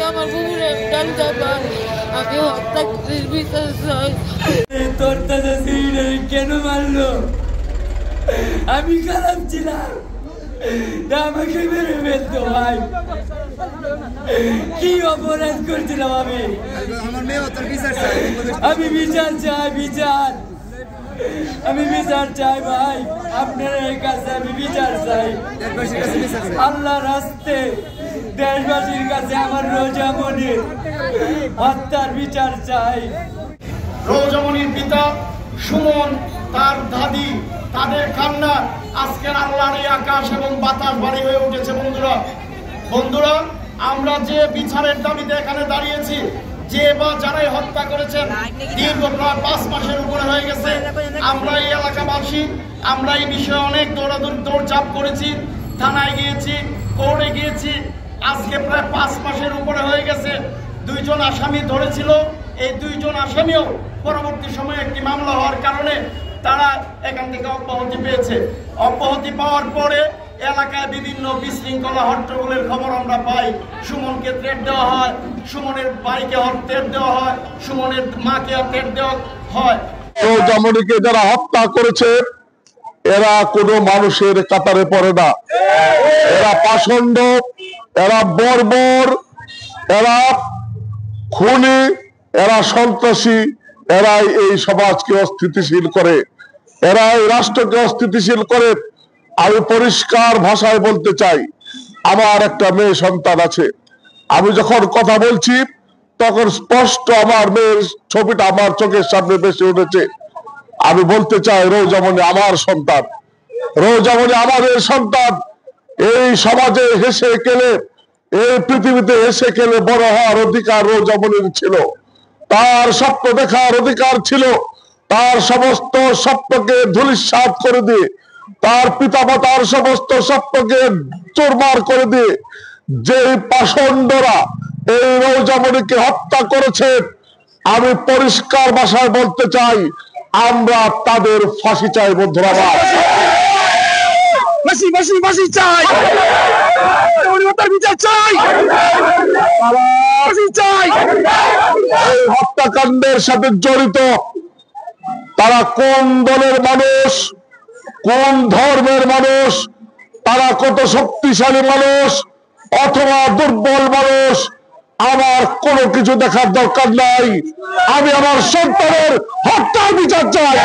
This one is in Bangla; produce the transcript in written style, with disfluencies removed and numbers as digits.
আমার বুবুরে ডাল যাবা আমি হত্যা বিচার চাই। তোর দাদা কেন মারলো? আমি খারাপ ছিলাম না, আমাকে মেরে ফেলতো ভাই। কি অপরাধ করছিলাম আমি? আমি বিচার চাই, বিচার। আমি বিচার চাই ভাই, আপনার কাছে আমি বিচার চাই। আল্লাহর রাস্তে দেশবাসীর কাছে আমার রোজামণির হত্যার বিচার চাই। রোজামণির পিতা সুমন, তার দাদি, তাদের কান্না আজকের আল্লাহর এই আকাশ এবং বাতাস বাড়ি হয়ে উঠেছে। বন্ধুরা, আমরা যে বিচারের দাবিতে এখানে দাঁড়িয়েছি, যে বা যারাই হত্যা করেছেন, দীর্ঘ প্রায় 5 মাসের উপরে হয়ে গেছে। আমরা এই এলাকাবাসী, আমরা এই বিষয়ে অনেক দৌড়ঝাঁপ করেছি, থানায় গিয়েছি, কোর্টে গিয়েছি। আজকে প্রায় 5 মাসের উপরে হয়ে গেছে। 2 জন আসামি ধরেছিল। এই 2 জন আসামিও পরবর্তী সময়ে একটি মামলা হওয়ার কারণে তারা এখান থেকে অব্যাহতি পেয়েছে। অব্যাহতি পাওয়ার পরে এলাকায় বিভিন্ন বিশৃঙ্খলা হট্টগোলের খবর আমরা পাই। সুমনকে থ্রেট দেওয়া হয়, সুমনের ভাইকে থ্রেট দেওয়া হয়, সুমনের মাকে থ্রেট দেওয়া হয়। রোজামণিকে যারা হত্যা করেছে এরা কোনো মানুষের কাতারে পড়ে না। এরা পাষণ্ড, এরা বর্বর, এরা খুনি, এরা সন্ত্রাসী, এরাই এই সমাজকে অস্থিতিশীল করে, এরাই রাষ্ট্রকে অস্থিতিশীল করে। আমি পরিষ্কার ভাষায় বলতে চাই, আমার একটা মেয়ে সন্তান আছে। আমি যখন কথা বলছি তখন স্পষ্ট আমার মেয়ের ছবিটা আমার চোখের সামনে ভেসে উঠেছে। আমি বলতে চাই, রোজামণি আমার সন্তান, রোজামণি আমাদের সন্তান। এই সমাজে হেসে খেলে, এই পৃথিবীতে হেসে খেলে বড় হওয়ার অধিকার রোজামণির ছিল। তার স্বপ্ন দেখার অধিকার ছিল। তার সমস্ত স্বপ্নকে ধূলিসাৎ করে দিয়ে, তার পিতামাতার সমস্ত স্বপ্নকে চুরমার করে দিয়ে যে পাষণ্ডরা এই রোজামণিকে হত্যা করেছে, আমি পরিষ্কার ভাষায় বলতে চাই, আমরা তাদের ফাঁসি চাই। বন্ধুরা, ফাঁসি চাই, বিচার চাই, চাই। এই হত্যাকাণ্ডের সাথে জড়িত তারা কোন দলের মানুষ, কোন ধর্মের মানুষ, তারা কত শক্তিশালী মানুষ অথবা দুর্বল মানুষ, আমার কোনো কিছু দেখার দরকার নাই। আমি আমার সন্তানের হত্যার বিচার চাই।